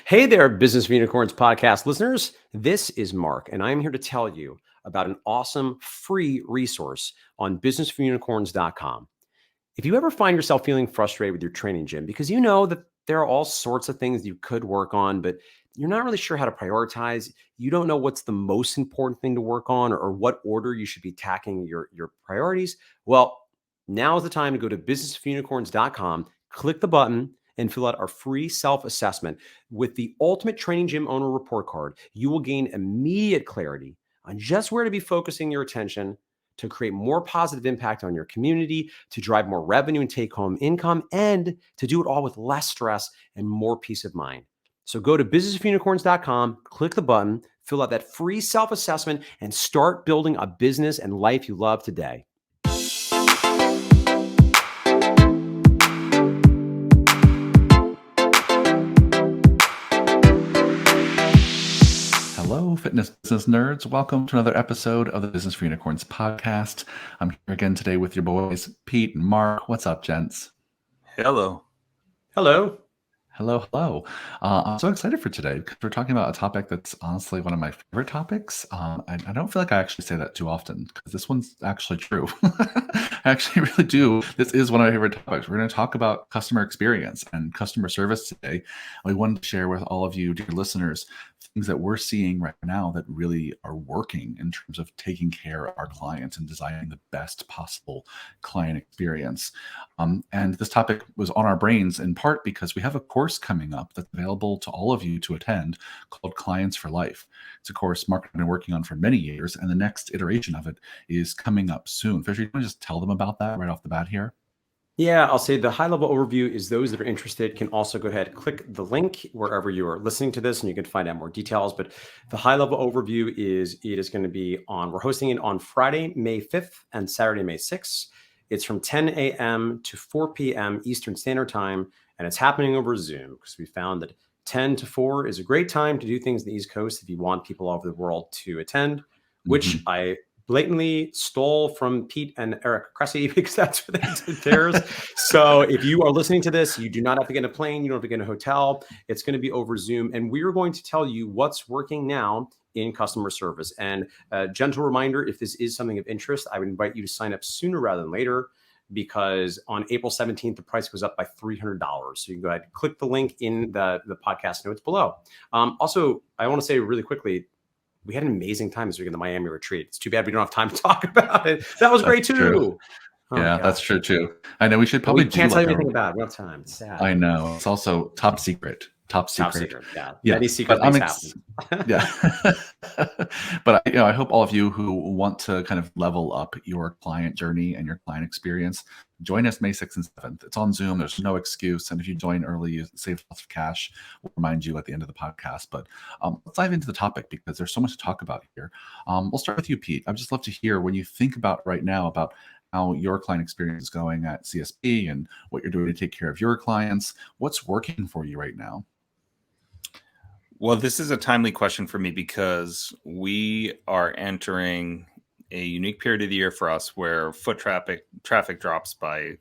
Hey there, Business for Unicorns podcast listeners. This is Mark, and I'm here to tell you about an awesome free resource on businessforunicorns.com. If you ever find yourself feeling frustrated with your training gym because you know that there are all sorts of things you could work on, but you're not really sure how to prioritize, you don't know what's the most important thing to work on or what order you should be tackling your priorities, well, now is the time to go to businessforunicorns.com, click the button, and fill out our free self-assessment. With the Ultimate Training Gym Owner Report Card, you will gain immediate clarity on just where to be focusing your attention to create more positive impact on your community, to drive more revenue and take home income, and to do it all with less stress and more peace of mind. So go to businessofunicorns.com, click the button, fill out that free self-assessment, and start building a business and life you love today. Hello, fitness business nerds. Welcome to another episode of the Business for Unicorns podcast. I'm here again today with your boys, Pete and Mark. What's up, gents? Hello. Hello. Hello. I'm so excited for today because we're talking about a topic that's honestly one of my favorite topics. I don't feel like I actually say that too often because this one's actually true. I actually really do. This is one of my favorite topics. We're going to talk about customer experience and customer service today. We wanted to share with all of you, dear listeners, things that we're seeing right now that really are working in terms of taking care of our clients and designing the best possible client experience. And this topic was on our brains in part because we have a course coming up that's available to all of you to attend called Clients for Life. It's a course Mark has been working on for many years, and the next iteration of it is coming up soon. Fisher, you want to just tell them about that right off the bat here? Yeah, I'll say the high-level overview is those that are interested can also go ahead and click the link wherever you are listening to this, and you can find out more details. But the high-level overview is it is going to be we're hosting it on Friday, May 5th and Saturday, May 6th. It's from 10 a.m. to 4 p.m. Eastern Standard Time, and it's happening over Zoom because we found that 10 to 4 is a great time to do things in the East Coast if you want people all over the world to attend, which I blatantly stole from Pete and Eric Cressy because that's where they did theirs. So if you are listening to this, you do not have to get in a plane. You don't have to get in a hotel. It's going to be over Zoom. And we're going to tell you what's working now in customer service. And a gentle reminder, if this is something of interest, I would invite you to sign up sooner rather than later because on April 17th, the price goes up by $300. So you can go ahead and click the link in the podcast notes below. Also, I want to say really quickly, we had an amazing time this week in the Miami retreat. It's too bad we don't have time to talk about it. That was great too. True. That's true too. I know we should probably can't tell you anything about it. We don't have time. It's sad. I know. It's also top secret. Top secret. Yeah. Any secret things happen. Yeah. But I hope all of you who want to kind of level up your client journey and your client experience, join us May 6th and 7th. It's on Zoom. There's no excuse. And if you join early, you save lots of cash. We'll remind you at the end of the podcast. But let's dive into the topic because there's so much to talk about here. We'll start with you, Pete. I'd just love to hear when you think about right now about how your client experience is going at CSP and what you're doing to take care of your clients. What's working for you right now? Well, this is a timely question for me because we are entering a unique period of the year for us where foot traffic drops by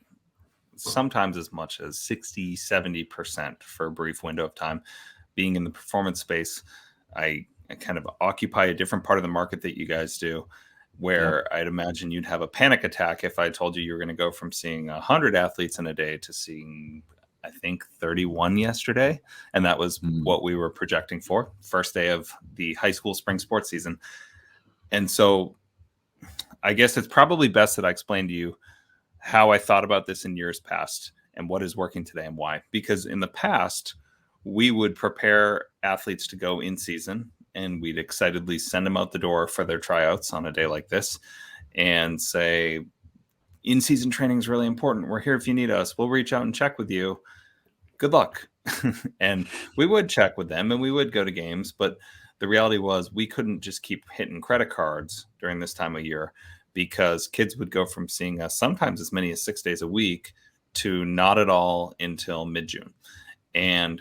sometimes as much as 60-70% for a brief window of time. Being in the performance space, I kind of occupy a different part of the market that you guys do, where I'd imagine you'd have a panic attack if I told you were going to go from seeing 100 athletes in a day to seeing, I think, 31 yesterday. And that was what we were projecting for first day of the high school spring sports season. And so I guess it's probably best that I explain to you how I thought about this in years past and what is working today and why. Because in the past, we would prepare athletes to go in season and we'd excitedly send them out the door for their tryouts on a day like this and say, in-season training is really important. We're here if you need us. We'll reach out and check with you. Good luck. And we would check with them and we would go to games. But the reality was we couldn't just keep hitting credit cards during this time of year because kids would go from seeing us sometimes as many as 6 days a week to not at all until mid-June. And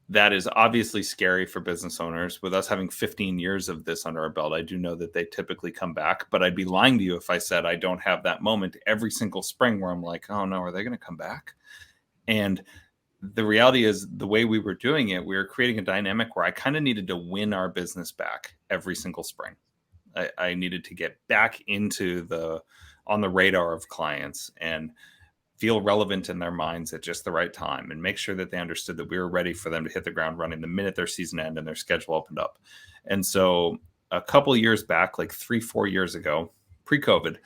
that is obviously scary for business owners. With us having 15 years of this under our belt, I do know that they typically come back, but I'd be lying to you if I said I don't have that moment every single spring where I'm like, oh no, are they going to come back? And the reality is the way we were doing it, we were creating a dynamic where I kind of needed to win our business back every single spring. I needed to get back into on the radar of clients and feel relevant in their minds at just the right time, and make sure that they understood that we were ready for them to hit the ground running the minute their season ended and their schedule opened up. And so a couple years back, like 3-4 years ago, pre-COVID,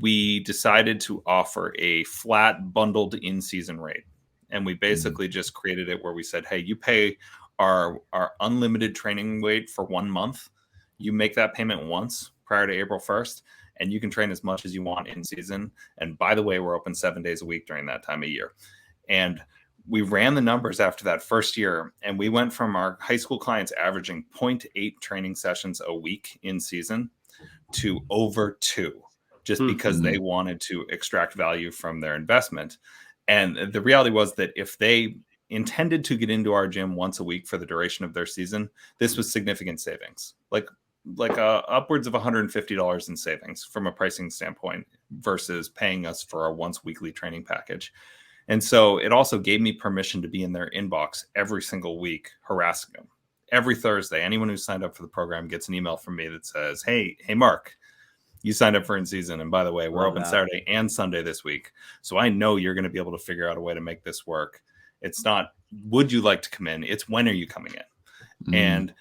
we decided to offer a flat bundled in-season rate. And we basically just created it where we said, hey, you pay our unlimited training rate for 1 month. You make that payment once prior to April 1st, and you can train as much as you want in season. And by the way, we're open 7 days a week during that time of year. And we ran the numbers after that first year, and we went from our high school clients averaging 0.8 training sessions a week in season to over 2, just because they wanted to extract value from their investment. And the reality was that if they intended to get into our gym once a week for the duration of their season, this was significant savings, like upwards of $150 in savings from a pricing standpoint versus paying us for our once weekly training package. And so it also gave me permission to be in their inbox every single week, harassing them. Every Thursday, anyone who signed up for the program gets an email from me that says, hey, Mark, you signed up for in season. And by the way, we're open Saturday and Sunday this week. So I know you're going to be able to figure out a way to make this work. It's not, would you like to come in? It's when are you coming in? And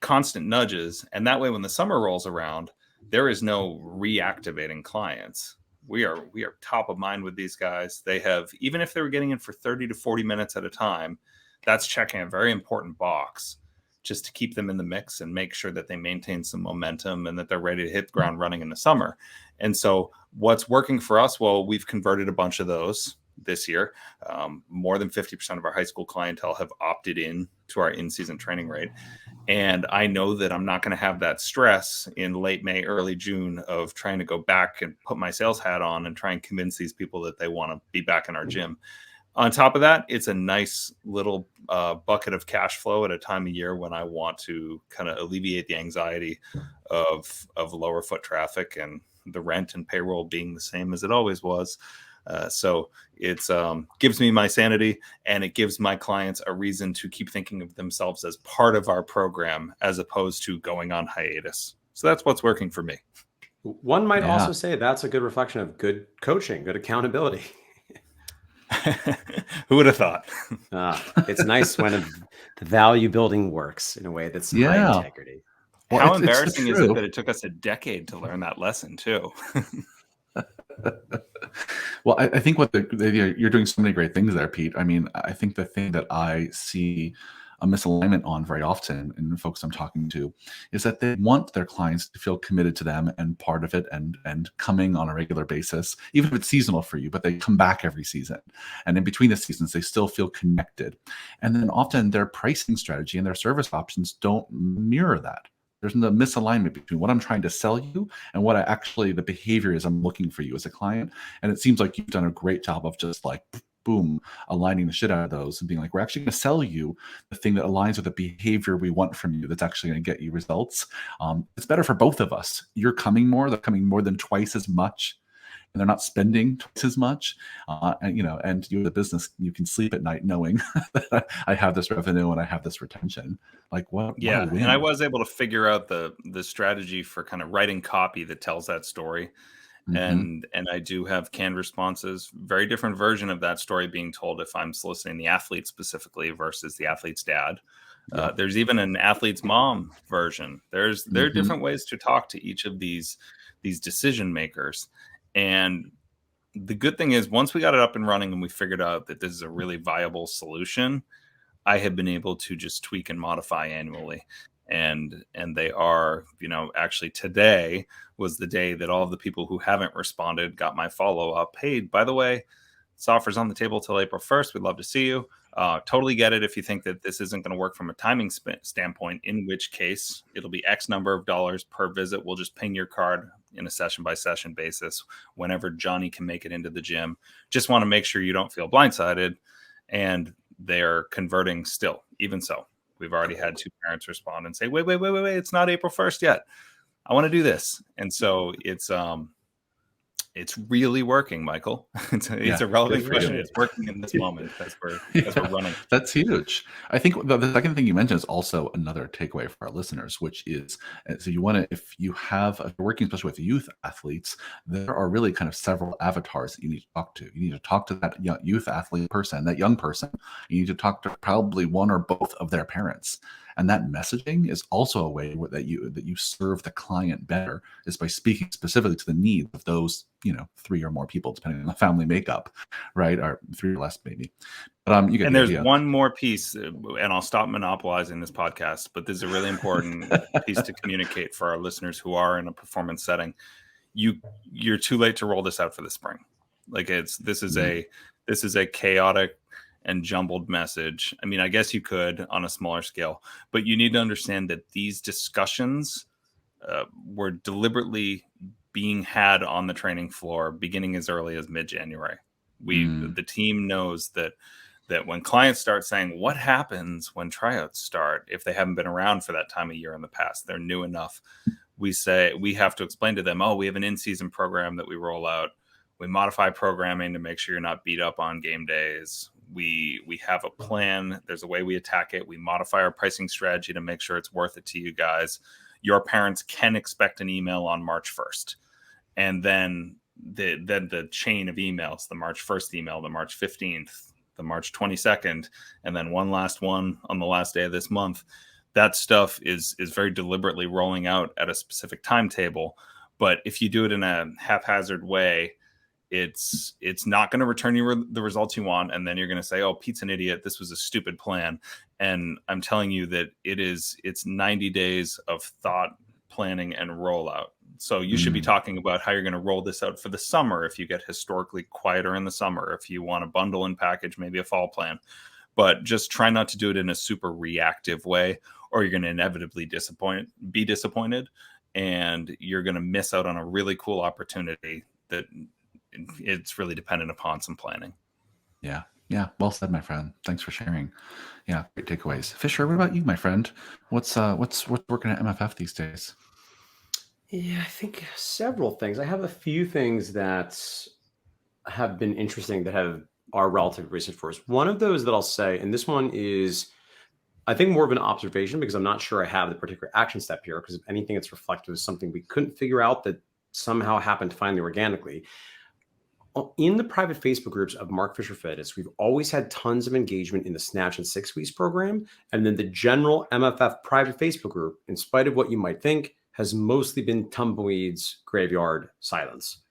constant nudges. And that way, when the summer rolls around, there is no reactivating clients. We are top of mind with these guys. They have, even if they were getting in for 30 to 40 minutes at a time, that's checking a very important box just to keep them in the mix and make sure that they maintain some momentum and that they're ready to hit the ground running in the summer. And so what's working for us? Well, we've converted a bunch of those this year. More than 50% of our high school clientele have opted in to our in-season training rate. And I know that I'm not going to have that stress in late May, early June of trying to go back and put my sales hat on and try and convince these people that they want to be back in our gym. On top of that, it's a nice little bucket of cash flow at a time of year when I want to kind of alleviate the anxiety of lower foot traffic and the rent and payroll being the same as it always was. So it gives me my sanity, and it gives my clients a reason to keep thinking of themselves as part of our program as opposed to going on hiatus. So that's what's working for me. One might also say that's a good reflection of good coaching, good accountability. Who would have thought? It's nice when the value building works in a way that's high integrity. Well, how embarrassing is it that it took us a decade to learn that lesson too? Well, I think you're doing so many great things there, Pete. I mean, I think the thing that I see a misalignment on very often in folks I'm talking to is that they want their clients to feel committed to them and part of it and coming on a regular basis, even if it's seasonal for you, but they come back every season. And in between the seasons, they still feel connected. And then often their pricing strategy and their service options don't mirror that. There's a misalignment between what I'm trying to sell you and what the behavior is I'm looking for you as a client. And it seems like you've done a great job of just like, boom, aligning the shit out of those and being like, we're actually going to sell you the thing that aligns with the behavior we want from you that's actually going to get you results. It's better for both of us. You're coming more, they're coming more than twice as much, and they're not spending twice as much. And you, the business, you can sleep at night knowing that I have this revenue and I have this retention. Like what? Yeah. What a win. And I was able to figure out the strategy for kind of writing copy that tells that story. And I do have canned responses, very different version of that story being told if I'm soliciting the athlete specifically versus the athlete's dad. There's even an athlete's mom version. There are different ways to talk to each of these decision makers. And the good thing is once we got it up and running and we figured out that this is a really viable solution, I have been able to just tweak and modify annually. And they are, actually today was the day that all of the people who haven't responded got my follow-up. Hey, by the way, this offer's on the table till April 1st. We'd love to see you. Totally get it if you think that this isn't going to work from a timing standpoint, in which case it'll be X number of dollars per visit. We'll just ping your card in a session-by-session basis whenever Johnny can make it into the gym. Just want to make sure you don't feel blindsided. And they're converting still, even so. We've already had 2 parents respond and say, wait, it's not April 1st yet. I want to do this. And so it's It's really working, Michael. It's Yeah, a relevant good for question. you. It's working in this moment as we're running. That's huge. I think the second thing you mentioned is also another takeaway for our listeners, which is so you want to, if you're working especially with youth athletes, there are really kind of several avatars that you need to talk to. You need to talk to that youth athlete person, that young person. You need to talk to probably one or both of their parents. And that messaging is also a way that you serve the client better, is by speaking specifically to the needs of those, 3 or more people, depending on the family makeup, right? Or 3 or less, maybe. But you get And the there's idea. one more piece, and I'll stop monopolizing this podcast, but this is a really important piece to communicate for our listeners who are in a performance setting. You're too late to roll this out for the spring. Like this is a chaotic and jumbled message. I mean, I guess you could on a smaller scale, but you need to understand that these discussions were deliberately being had on the training floor beginning as early as mid-January. The team knows that when clients start saying, what happens when tryouts start, if they haven't been around for that time of year in the past, they're new enough. We say we have to explain to them, we have an in-season program that we roll out. We modify programming to make sure you're not beat up on game days. We have a plan. There's a way we attack it. We modify our pricing strategy to make sure it's worth it to you guys. Your parents can expect an email on March 1st. And then the chain of emails, the March 1st email, the March 15th, the March 22nd, and then one last one on the last day of this month. That stuff is very deliberately rolling out at a specific timetable. But if you do it in a haphazard way, it's not going to return you the results you want. And then you're going to say, Pete's an idiot. This was a stupid plan. And I'm telling you that it's 90 days of thought, planning, and rollout. So you should be talking about how you're going to roll this out for the summer if you get historically quieter in the summer, if you want to bundle and package maybe a fall plan. But just try not to do it in a super reactive way, or you're going to inevitably be disappointed, and you're going to miss out on a really cool opportunity that it's really dependent upon some planning. Yeah. Well said, my friend. Thanks for sharing. Yeah, great takeaways. Fisher, what about you, my friend? What's working at MFF these days? Yeah, I think several things. I have a few things that have been interesting that are relatively recent for us. One of those that I'll say, and this one is, I think, more of an observation because I'm not sure I have the particular action step here, because if anything, it's reflective of something we couldn't figure out that somehow happened finally organically. In the private Facebook groups of Mark Fisher Fitness, we've always had tons of engagement in the Snatch and 6 Weeks program. And then the general MFF private Facebook group, in spite of what you might think, has mostly been tumbleweeds, graveyard, silence.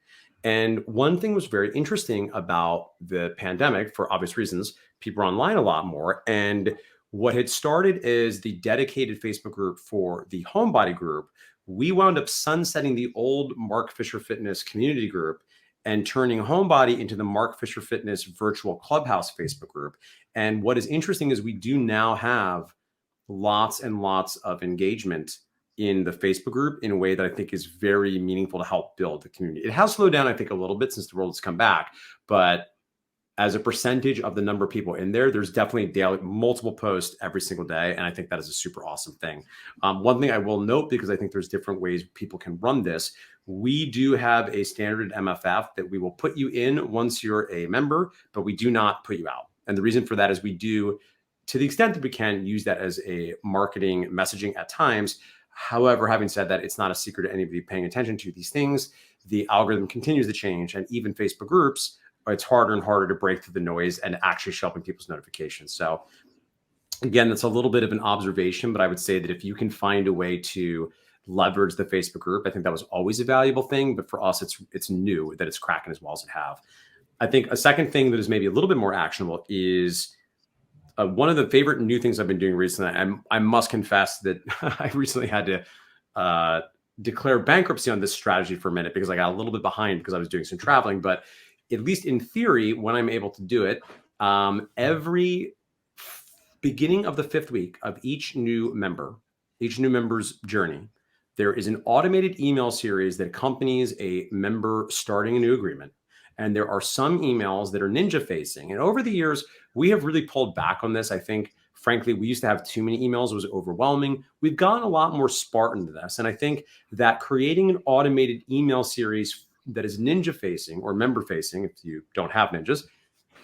And one thing was very interesting about the pandemic, for obvious reasons, people are online a lot more. And what had started as the dedicated Facebook group for the homebody group, we wound up sunsetting the old Mark Fisher Fitness community group and turning homebody into the Mark Fisher Fitness virtual clubhouse Facebook group. And what is interesting is we do now have lots and lots of engagement in the Facebook group in a way that I think is very meaningful to help build the community. It has slowed down, I think, a little bit since the world has come back, but as a percentage of the number of people in there, there's definitely daily, multiple posts every single day. And I think that is a super awesome thing. One thing I will note, because I think there's different ways people can run this, we do have a standard MFF that we will put you in once you're a member, but we do not put you out. And the reason for that is we do, to the extent that we can, use that as a marketing messaging at times. However, having said that, it's not a secret to anybody paying attention to these things. The algorithm continues to change, and even Facebook groups, it's harder and harder to break through the noise and actually show up in people's notifications. So again, that's a little bit of an observation, but I would say that if you can find a way to leverage the Facebook group, I think that was always a valuable thing. But for us, it's new that it's cracking as well as it have. I think a second thing that is maybe a little bit more actionable is one of the favorite new things I've been doing recently. I must confess that I recently had to declare bankruptcy on this strategy for a minute because I got a little bit behind because I was doing some traveling. But at least in theory, when I'm able to do it, every beginning of the 5th week of each new member's journey, there is an automated email series that accompanies a member starting a new agreement. And there are some emails that are ninja facing. And over the years, we have really pulled back on this. I think, frankly, we used to have too many emails. It was overwhelming. We've gone a lot more Spartan to this. And I think that creating an automated email series that is ninja facing or member facing, if you don't have ninjas,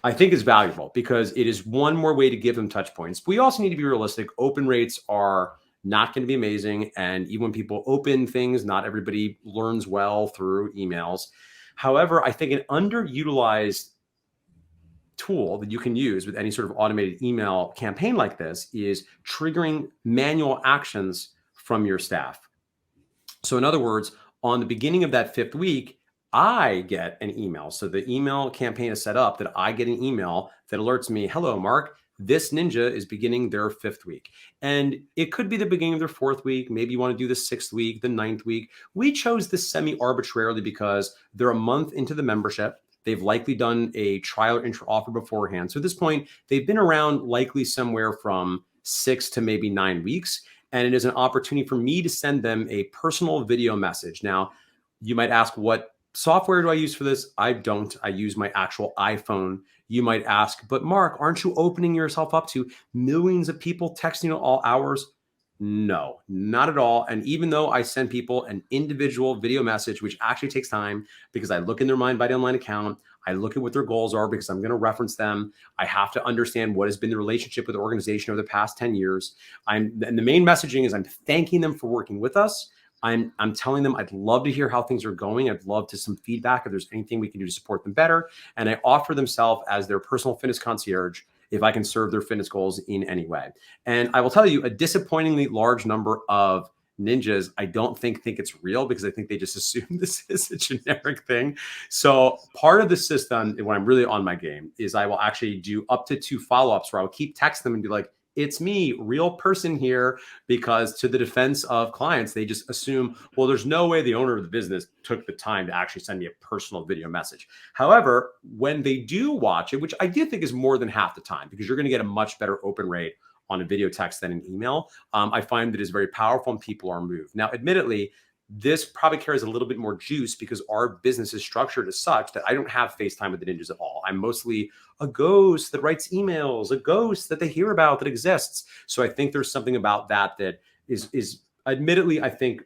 I think is valuable because it is one more way to give them touch points. We also need to be realistic. Open rates are not going to be amazing. And even when people open things, not everybody learns well through emails. However, I think an underutilized tool that you can use with any sort of automated email campaign like this is triggering manual actions from your staff. So in other words, on the beginning of that 5th week, I get an email. So the email campaign is set up that I get an email that alerts me, hello, Mark, this ninja is beginning their 5th week. And it could be the beginning of their 4th week. Maybe you want to do the 6th week, the 9th week. We chose this semi-arbitrarily because they're a month into the membership. They've likely done a trial or intro offer beforehand. So at this point, they've been around likely somewhere from 6 to maybe 9 weeks. And it is an opportunity for me to send them a personal video message. Now, you might ask, what software do I use for this? I don't. I use my actual iPhone. You might ask, but Mark, aren't you opening yourself up to millions of people texting at all hours? No, not at all. And even though I send people an individual video message, which actually takes time because I look in their Mindbody Online account, I look at what their goals are because I'm going to reference them. I have to understand what has been the relationship with the organization over the past 10 years. And the main messaging is I'm thanking them for working with us. I'm telling them I'd love to hear how things are going. I'd love to some feedback if there's anything we can do to support them better. And I offer themselves as their personal fitness concierge if I can serve their fitness goals in any way. And I will tell you, a disappointingly large number of ninjas, I don't think it's real because I think they just assume this is a generic thing. So part of the system, when I'm really on my game, is I will actually do up to 2 follow-ups where I will keep texting them and be like, it's me, real person here, because to the defense of clients, they just assume, well, there's no way the owner of the business took the time to actually send me a personal video message. However, when they do watch it, which I do think is more than half the time, because you're going to get a much better open rate on a video text than an email, I find that it is very powerful and people are moved. Now, admittedly, this probably carries a little bit more juice because our business is structured as such that I don't have FaceTime with the ninjas at all. I'm mostly a ghost that writes emails, a ghost that they hear about that exists. So I think there's something about that is admittedly, I think,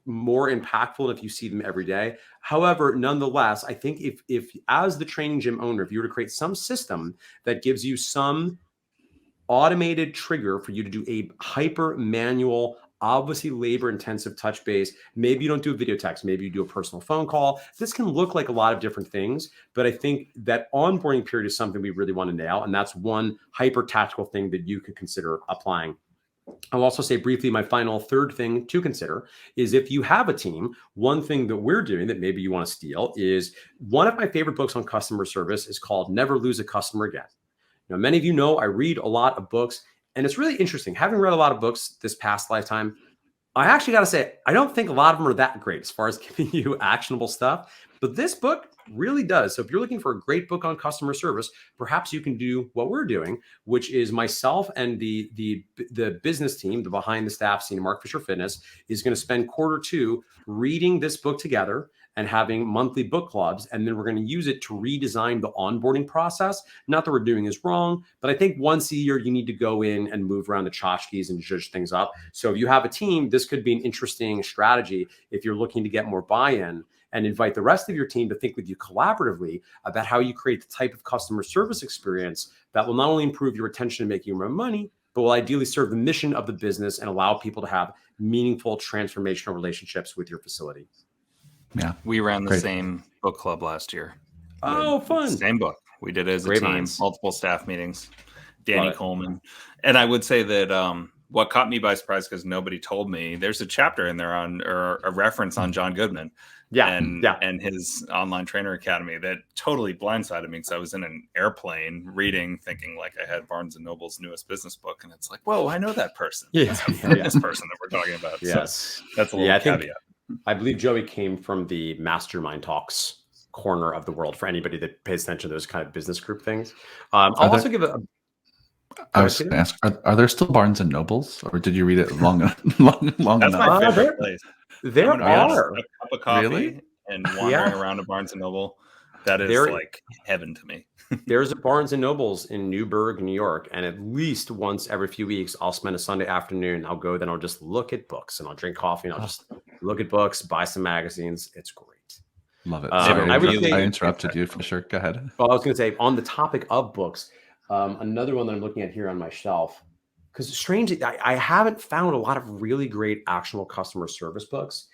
more impactful if you see them every day. However, nonetheless, I think if as the training gym owner, if you were to create some system that gives you some automated trigger for you to do a hyper manual, obviously labor intensive touch base. Maybe you don't do a video text. Maybe you do a personal phone call. This can look like a lot of different things, but I think that onboarding period is something we really want to nail. And that's one hyper tactical thing that you could consider applying. I'll also say briefly, my final third thing to consider is if you have a team, one thing that we're doing that maybe you want to steal is one of my favorite books on customer service is called Never Lose a Customer Again. Now, many of you know I read a lot of books, and it's really interesting. Having read a lot of books this past lifetime, I actually got to say, I don't think a lot of them are that great as far as giving you actionable stuff, but this book really does. So if you're looking for a great book on customer service, perhaps you can do what we're doing, which is myself and the business team, the behind the staff team, Mark Fisher Fitness, is going to spend Q2 reading this book together and having monthly book clubs. And then we're going to use it to redesign the onboarding process. Not that we're doing is wrong, but I think once a year, you need to go in and move around the tchotchkes and judge things up. So if you have a team, this could be an interesting strategy if you're looking to get more buy-in and invite the rest of your team to think with you collaboratively about how you create the type of customer service experience that will not only improve your retention and make you more money, but will ideally serve the mission of the business and allow people to have meaningful transformational relationships with your facility. Yeah, we ran the same book club last year. Oh, fun. Same book. We did it as Great a team, minds. multiple staff meetings, Danny Coleman. And I would say that what caught me by surprise, because nobody told me, there's a chapter in there on, or a reference on John Goodman and his online trainer academy that totally blindsided me because I was in an airplane reading, thinking like I had Barnes & Noble's newest business book. And it's like, whoa, I know that person. That's a fitness person that we're talking about. Yes. So that's a little caveat. I believe Joey came from the Mastermind Talks corner of the world for anybody that pays attention to those kind of business group things. I'll also give a. I was going to ask, are there still Barnes and Nobles, or did you read it long enough? That's my favorite place. There are a cup of coffee really? And wandering around a Barnes and Noble. That is like heaven to me. There's a Barnes and Nobles in Newburgh, New York, and at least once every few weeks, I'll spend a Sunday afternoon. I'll go, then I'll just look at books, and I'll drink coffee, and I'll just look at books, buy some magazines. It's great. Love it. They have Sorry, a I would really say, I good interrupted you feedback for loop. sure. Go ahead. well, I was going to say on the topic of books, another one that I'm looking at here on my shelf, because strangely, I haven't found a lot of really great actionable customer service books,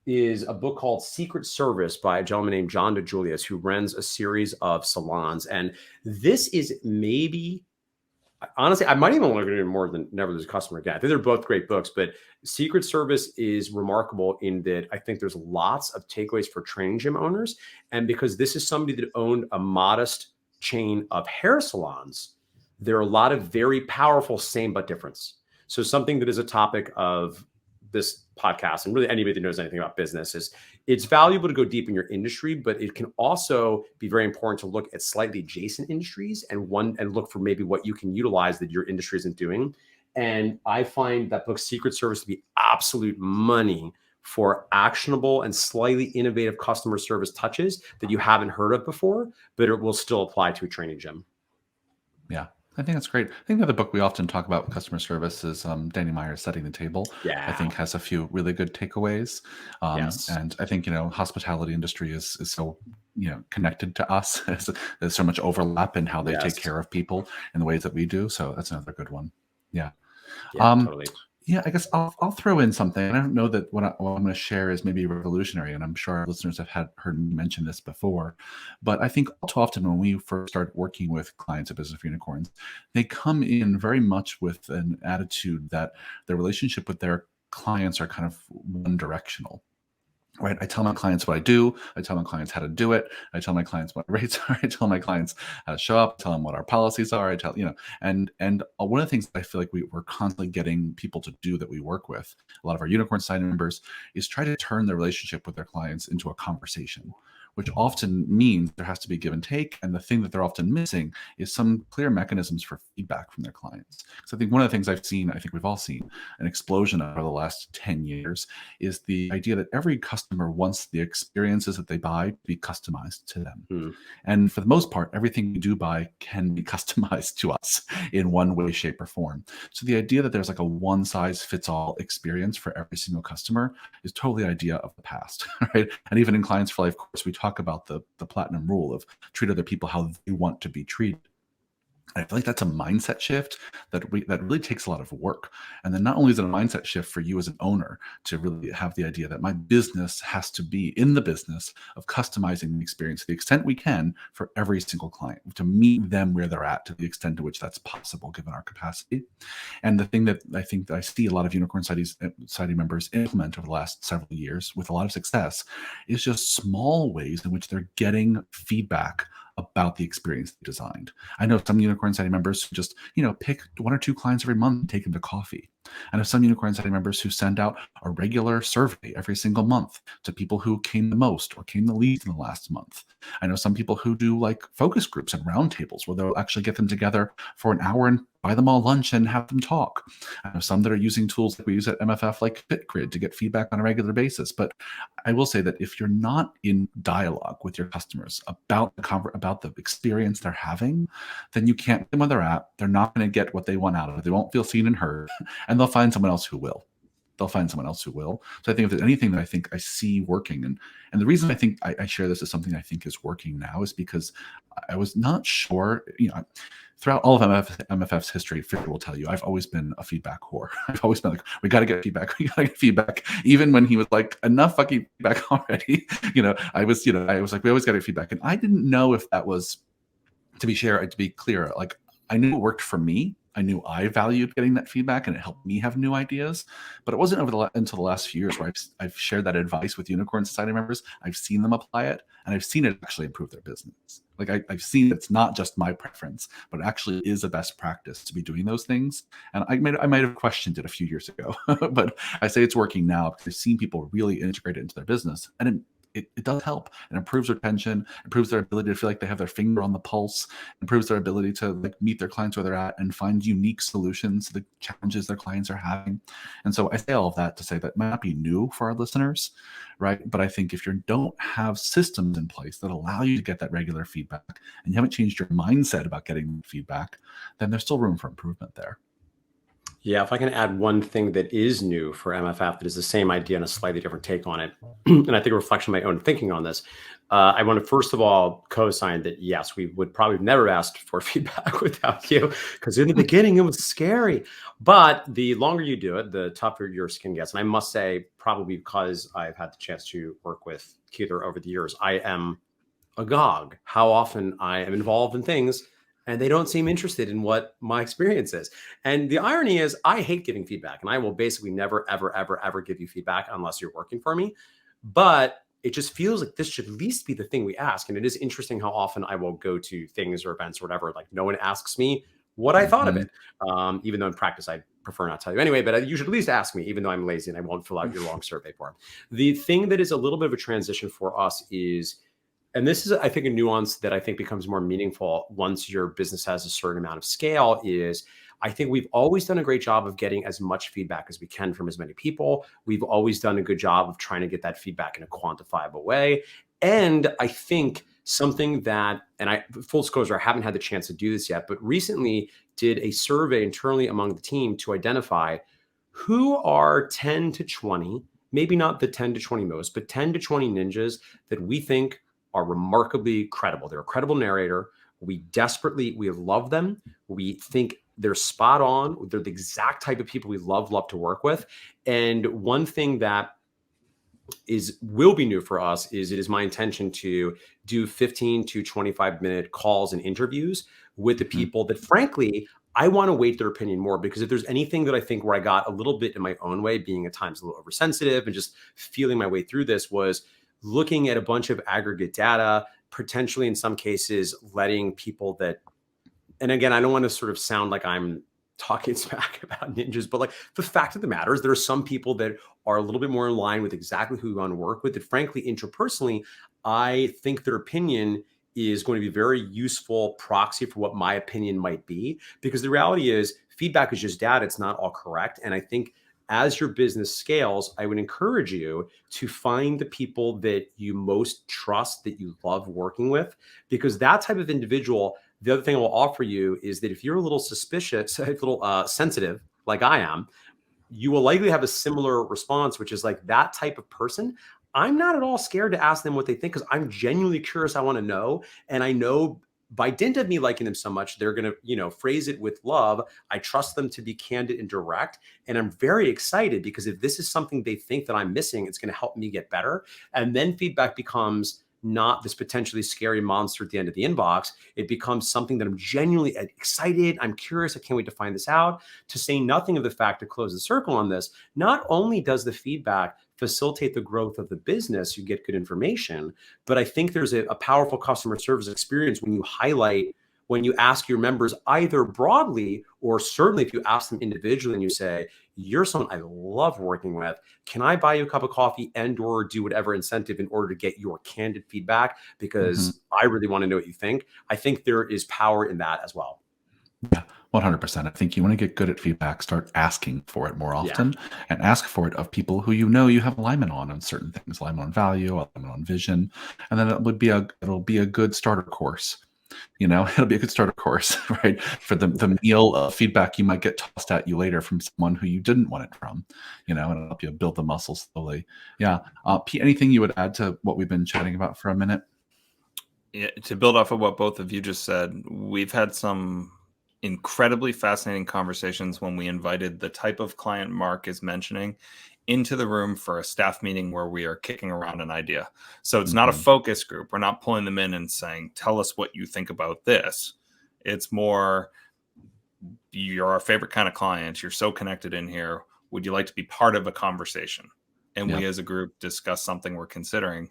is a book called Secret Service by a gentleman named John DeJulius, who runs a series of salons. And this is maybe, honestly, I might even look at it more than Never Lose a Customer Again. I think they're both great books, but Secret Service is remarkable in that I think there's lots of takeaways for training gym owners. And because this is somebody that owned a modest chain of hair salons, there are a lot of very powerful same but difference. So something that is a topic of this podcast, and really anybody that knows anything about business, is it's valuable to go deep in your industry, but it can also be very important to look at slightly adjacent industries and look for maybe what you can utilize that your industry isn't doing. And I find that book Secret Service to be absolute money for actionable and slightly innovative customer service touches that you haven't heard of before, but it will still apply to a training gym. Yeah, I think that's great. I think the other book we often talk about with customer service is Danny Meyer's Setting the Table. I Yeah. think has a few really good takeaways. Yes. And I think, hospitality industry is so, connected to us. There's so much overlap in how they take Yes. care of people in the ways that we do. So that's another good one. Yeah. Yeah, Um, totally. Yeah, I guess I'll throw in something. I don't know that what I'm going to share is maybe revolutionary, and I'm sure our listeners have heard me mention this before. But I think all too often when we first start working with clients at Business for Unicorns, they come in very much with an attitude that their relationship with their clients are kind of one directional. Right. I tell my clients what I do. I tell my clients how to do it. I tell my clients what rates are. I tell my clients how to show up. I tell them what our policies are. I tell, and one of the things that I feel like we're constantly getting people to do that we work with, a lot of our unicorn sign members, is try to turn their relationship with their clients into a conversation, which often means there has to be give and take. And the thing that they're often missing is some clear mechanisms for feedback from their clients. So I think one of the things I've seen, I think we've all seen an explosion over the last 10 years, is the idea that every customer wants the experiences that they buy to be customized to them. Hmm. And for the most part, everything we do buy can be customized to us in one way, shape, or form. So the idea that there's like a one size fits all experience for every single customer is totally the idea of the past, right? And even in Clients for Life course, we talk about the platinum rule of treat other people how they want to be treated. I feel like that's a mindset shift that really takes a lot of work. And then not only is it a mindset shift for you as an owner to really have the idea that my business has to be in the business of customizing the experience to the extent we can for every single client, to meet them where they're at to the extent to which that's possible given our capacity. And the thing that I think that I see a lot of Unicorn Society members implement over the last several years with a lot of success is just small ways in which they're getting feedback about the experience they designed. I know some Unicorn Society members who just, pick one or two clients every month and take them to coffee. I know some Unicorn Society members who send out a regular survey every single month to people who came the most or came the least in the last month. I know some people who do like focus groups and roundtables where they'll actually get them together for an hour and buy them all lunch and have them talk. I know some that are using tools that we use at MFF like FitGrid to get feedback on a regular basis. But I will say that if you're not in dialogue with your customers about the experience they're having, then you can't meet them where they're at. They're not going to get what they want out of it. They won't feel seen and heard, and they'll find someone else who will. So I think if there's anything that I think I see working, and the reason I think I share this as something I think is working now is because I was not sure, throughout all of MFF's history, Fisher will tell you, I've always been a feedback whore. I've always been like, we got to get feedback. Even when he was like, enough fucking feedback already. I was like, we always got to get feedback. And I didn't know if that was, to be clear, like I knew it worked for me. I knew I valued getting that feedback and it helped me have new ideas. But it wasn't until the last few years where I've shared that advice with Unicorn Society members. I've seen them apply it and I've seen it actually improve their business. Like I've seen it's not just my preference, but it actually is a best practice to be doing those things. And I might have questioned it a few years ago, but I say it's working now because I've seen people really integrate it into their business. And it does help. It improves retention, improves their ability to feel like they have their finger on the pulse, improves their ability to like meet their clients where they're at and find unique solutions to the challenges their clients are having. And so I say all of that to say that might not be new for our listeners, right? But I think if you don't have systems in place that allow you to get that regular feedback and you haven't changed your mindset about getting feedback, then there's still room for improvement there. Yeah, if I can add one thing that is new for MFF that is the same idea and a slightly different take on it, and I think a reflection of my own thinking on this, I want to first of all co-sign that yes, we would probably have never asked for feedback without you, because in the beginning it was scary. But the longer you do it, the tougher your skin gets. And I must say, probably because I've had the chance to work with Keeler over the years, I am agog how often I am involved in things and they don't seem interested in what my experience is. And the irony is, I hate giving feedback and I will basically never, ever, ever, ever give you feedback unless you're working for me. But it just feels like this should at least be the thing we ask. And it is interesting how often I will go to things or events or whatever, like no one asks me what I thought of Mhm. it. Even though in practice, I prefer not to tell you anyway, but you should at least ask me, even though I'm lazy and I won't fill out your long survey form. The thing that is a little bit of a transition for us is, and this is, I think, a nuance that I think becomes more meaningful once your business has a certain amount of scale, is I think we've always done a great job of getting as much feedback as we can from as many people. We've always done a good job of trying to get that feedback in a quantifiable way. And I think something that, and I, full disclosure, I haven't had the chance to do this yet, but recently did a survey internally among the team to identify who are 10 to 20, maybe not the 10 to 20 most, but 10 to 20 ninjas that we think are remarkably credible. They're a credible narrator. We love them. We think they're spot on. They're the exact type of people we love to work with. And one thing that will be new for us is it is my intention to do 15 to 25-minute calls and interviews with the Mhm. people that, frankly, I want to weight their opinion more, because if there's anything that I think where I got a little bit in my own way, being at times a little oversensitive and just feeling my way through this, was looking at a bunch of aggregate data, potentially in some cases letting people that, and again, I don't want to sort of sound like I'm talking smack about ninjas, but like, the fact of the matter is there are some people that are a little bit more in line with exactly who we want to work with, that frankly, interpersonally, I think their opinion is going to be a very useful proxy for what my opinion might be. Because the reality is, feedback is just data. It's not all correct. And I think as your business scales, I would encourage you to find the people that you most trust, that you love working with, because that type of individual, the other thing I will offer you is that if you're a little suspicious, a little sensitive, like I am, you will likely have a similar response, which is like, that type of person, I'm not at all scared to ask them what they think, because I'm genuinely curious. I want to know. And I know by dint of me liking them so much, they're going to, phrase it with love. I trust them to be candid and direct. And I'm very excited, because if this is something they think that I'm missing, it's going to help me get better. And then feedback becomes not this potentially scary monster at the end of the inbox. It becomes something that I'm genuinely excited. I'm curious. I can't wait to find this out. To say nothing of the fact, to close the circle on this, not only does the feedback facilitate the growth of the business, you get good information, but I think there's a powerful customer service experience when you highlight, when you ask your members, either broadly or certainly if you ask them individually and you say, you're someone I love working with, can I buy you a cup of coffee and or do whatever incentive in order to get your candid feedback? Mhm. Because I really want to know what you think. I think there is power in that as well. Yeah, 100%. I think you want to get good at feedback, start asking for it more Yeah. often, and ask for it of people who you know you have alignment on certain things, alignment on value, alignment on vision, and then it'll be a good starter course. It'll be a good starter course, right? For the meal of feedback you might get tossed at you later from someone who you didn't want it from, and it'll help you build the muscle slowly. Yeah. Pete, anything you would add to what we've been chatting about for a minute? Yeah, to build off of what both of you just said, we've had some incredibly fascinating conversations when we invited the type of client Mark is mentioning into the room for a staff meeting where we are kicking around an idea. So it's not a Mhm. focus group. We're not pulling them in and saying, tell us what you think about this. It's more, you're our favorite kind of client. You're so connected in here. Would you like to be part of a conversation? And we Yep. as a group discuss something we're considering.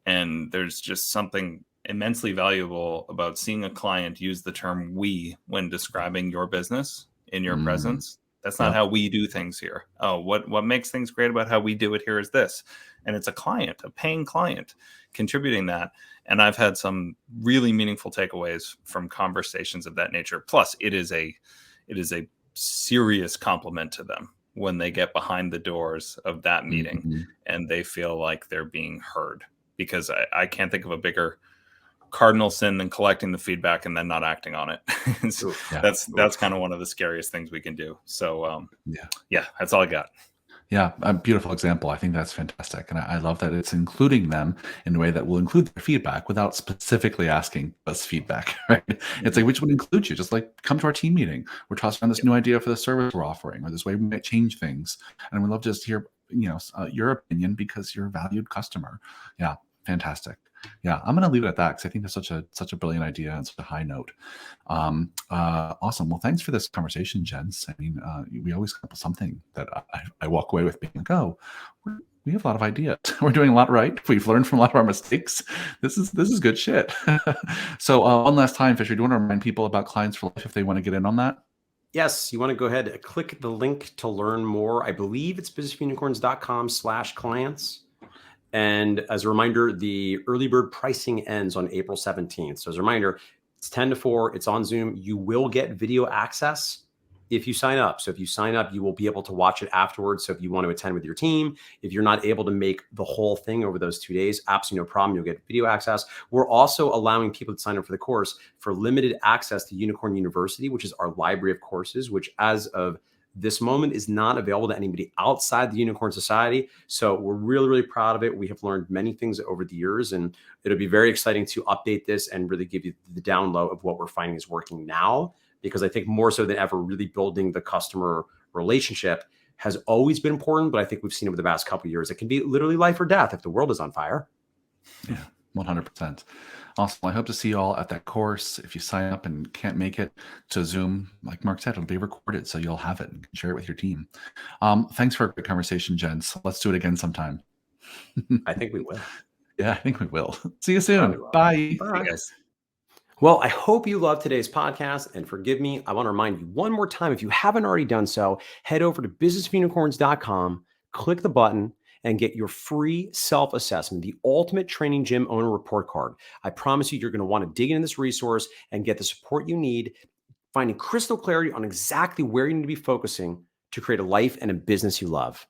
And there's just something immensely valuable about seeing a client use the term we when describing your business in your Mhm. presence. That's not Yep. how we do things here. Oh, what makes things great about how we do it here is this. And it's a client, a paying client contributing that. And I've had some really meaningful takeaways from conversations of that nature. Plus, it is a serious compliment to them when they get behind the doors of that meeting Mhm. and they feel like they're being heard, because I can't think of a bigger cardinal sin than collecting the feedback and then not acting on it. Oof. Yeah. That's kind of one of the scariest things we can do. So Yeah. that's all I got. Yeah, a beautiful example. I think that's fantastic. And I love that it's including them in a way that will include their feedback without specifically asking us feedback, right? It's like, which would include you? Just like, come to our team meeting. We're tossing around this new idea for the service we're offering, or this way we might change things. And we'd love to just hear, your opinion because you're a valued customer. Yeah, fantastic. Yeah, I'm going to leave it at that because I think that's such a brilliant idea and such a high note. Awesome. Well, thanks for this conversation, gents. I mean, we always come up with something that I walk away with being like, oh, we have a lot of ideas. We're doing a lot right. We've learned from a lot of our mistakes. This is good shit. So one last time, Fisher, do you want to remind people about Clients for Life if they want to get in on that? Yes, you want to go ahead and click the link to learn more. I believe it's businessunicorns.com/clients. And as a reminder, the early bird pricing ends on April 17th. So as a reminder, it's 10 to 4. It's on Zoom. You will get video access if you sign up. So if you sign up, you will be able to watch it afterwards. So if you want to attend with your team, if you're not able to make the whole thing over those 2 days, absolutely no problem. You'll get video access. We're also allowing people to sign up for the course for limited access to Unicorn University, which is our library of courses, which as of this moment is not available to anybody outside the Unicorn Society. So we're really, really proud of it. We have learned many things over the years, and it'll be very exciting to update this and really give you the down low of what we're finding is working now. Because I think more so than ever, really building the customer relationship has always been important. But I think we've seen over the past couple of years, it can be literally life or death if the world is on fire. Yeah, 100%. Awesome. Well, I hope to see you all at that course. If you sign up and can't make it to Zoom, like Mark said, it'll be recorded, so you'll have it and share it with your team. Thanks for a great conversation, gents. Let's do it again sometime. I think we will. Yeah, I think we will. See you soon. Bye. Bye. Hey, guys. Well, I hope you loved today's podcast. And forgive me, I want to remind you one more time, if you haven't already done so, head over to businessunicorns.com, click the button, and get your free self-assessment, the ultimate training gym owner report card. I promise you, you're going to want to dig into this resource and get the support you need, finding crystal clarity on exactly where you need to be focusing to create a life and a business you love.